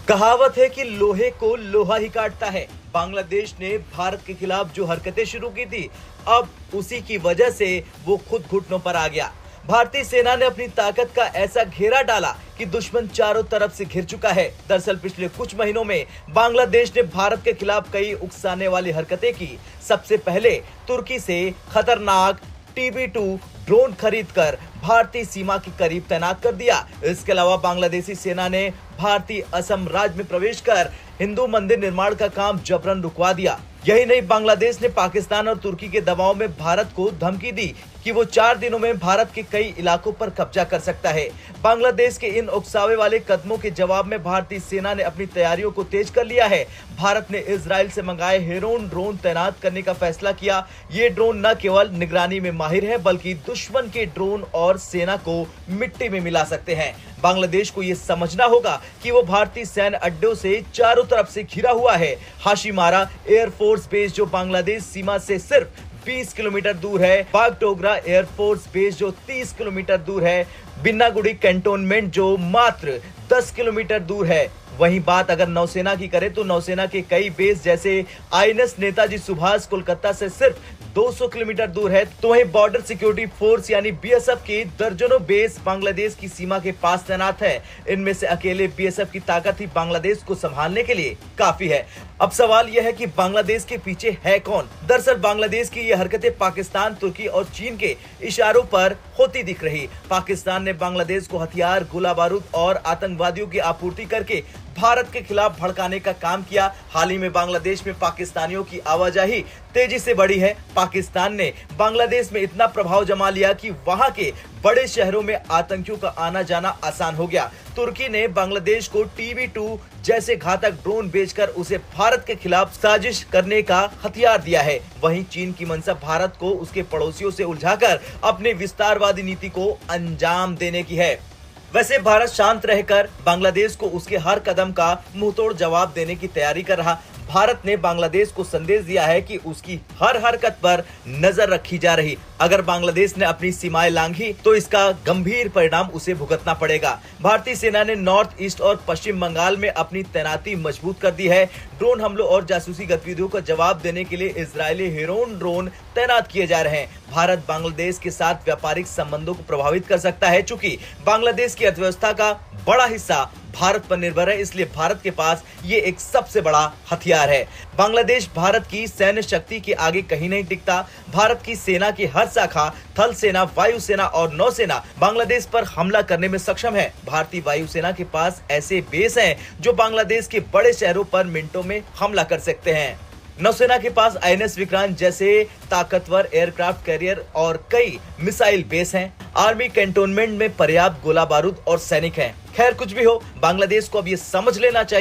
कहावत है कि लोहे को लोहा ही काटता है। बांग्लादेश ने भारत के खिलाफ जो हरकतें शुरू की थी, अब उसी की वजह से वो खुद घुटनों पर आ गया। भारतीय सेना ने अपनी ताकत का ऐसा घेरा डाला कि दुश्मन चारों तरफ से घिर चुका है। दरअसल पिछले कुछ महीनों में बांग्लादेश ने भारत के खिलाफ कई उकसाने वाली हरकतें की। सबसे पहले तुर्की से खतरनाक TB2 ड्रोन खरीदकर भारतीय सीमा के करीब तैनात कर दिया। इसके अलावा बांग्लादेशी सेना ने भारतीय असम राज्य में प्रवेश कर हिंदू मंदिर निर्माण का काम जबरन रुकवा दिया। यही नहीं, बांग्लादेश ने पाकिस्तान और तुर्की के दबाव में भारत को धमकी दी कि वो 4 दिनों में भारत के कई इलाकों पर कब्जा कर सकता है। बांग्लादेश के इन उकसावे वाले कदमों के जवाब में भारतीय सेना ने अपनी तैयारियों को तेज कर लिया है। भारत ने इजराइल से मंगाए हेरोन ड्रोन तैनात करने का फैसला किया। ये ड्रोन न केवल निगरानी में माहिर है, बल्कि दुश्मन के ड्रोन और सेना को मिट्टी में मिला सकते हैं। बांग्लादेश को यह समझना होगा कि वो भारतीय सैन्य अड्डों से चारों तरफ से घिरा हुआ है। हाशीमारा एयरफोर्स बेस जो बांग्लादेश सीमा से सिर्फ 20 किलोमीटर दूर है, बागडोगरा एयरफोर्स बेस जो 30 किलोमीटर दूर है, बिन्नागुड़ी कैंटोनमेंट जो मात्र 10 किलोमीटर दूर है। वहीं बात अगर नौसेना की करें तो नौसेना के कई बेस जैसे INS नेताजी सुभाष कोलकाता से सिर्फ 200 किलोमीटर दूर है। तो वहीं बॉर्डर सिक्योरिटी फोर्स यानी BSF की दर्जनों बेस बांग्लादेश की सीमा के पास तैनात है। इनमें से अकेले BSF की ताकत ही बांग्लादेश को संभालने के लिए काफी है। अब सवाल यह है कि बांग्लादेश के पीछे है कौन? दरअसल बांग्लादेश की ये हरकतें पाकिस्तान, तुर्की और चीन के इशारों पर होती दिख रही। पाकिस्तान ने बांग्लादेश को हथियार, गोला बारूद और आतंकवादियों की आपूर्ति करके भारत के खिलाफ भड़काने का काम किया। हाल ही में बांग्लादेश में पाकिस्तानियों की आवाजाही तेजी से बढ़ी है। पाकिस्तान ने बांग्लादेश में इतना प्रभाव जमा लिया कि वहां के बड़े शहरों में आतंकियों का आना जाना आसान हो गया। तुर्की ने बांग्लादेश को TB2 जैसे घातक ड्रोन बेचकर उसे भारत के खिलाफ साजिश करने का हथियार दिया है। वहीं चीन की मंशा भारत को उसके पड़ोसियों से उलझाकर अपनी विस्तारवादी नीति को अंजाम देने की है। वैसे भारत शांत रहकर बांग्लादेश को उसके हर कदम का मुंहतोड़ जवाब देने की तैयारी कर रहा। भारत ने बांग्लादेश को संदेश दिया है कि उसकी हर हरकत पर नजर रखी जा रही। अगर बांग्लादेश ने अपनी सीमाएं लांघी तो इसका गंभीर परिणाम उसे भुगतना पड़ेगा। भारतीय सेना ने नॉर्थ ईस्ट और पश्चिम बंगाल में अपनी तैनाती मजबूत कर दी है। ड्रोन हमलों और जासूसी गतिविधियों का जवाब देने के लिए इजरायली हेरोन ड्रोन तैनात किए जा रहे हैं। भारत बांग्लादेश के साथ व्यापारिक संबंधों को प्रभावित कर सकता है। चूंकि बांग्लादेश की अर्थव्यवस्था का बड़ा हिस्सा भारत पर निर्भर है, इसलिए भारत के पास ये एक सबसे बड़ा हथियार है। बांग्लादेश भारत की सैन्य शक्ति के आगे कहीं नहीं टिकता। भारत की सेना की हर शाखा, थल सेना, वायुसेना और नौसेना बांग्लादेश पर हमला करने में सक्षम है। भारतीय वायुसेना के पास ऐसे बेस हैं जो बांग्लादेश के बड़े शहरों पर मिनटों में हमला कर सकते हैं। नौसेना के पास INS विक्रांत जैसे ताकतवर एयरक्राफ्ट कैरियर और कई मिसाइल बेस हैं। आर्मी कैंटोनमेंट में पर्याप्त गोला बारूद और सैनिक हैं। खैर कुछ भी हो, बांग्लादेश को अब ये समझ लेना चाहिए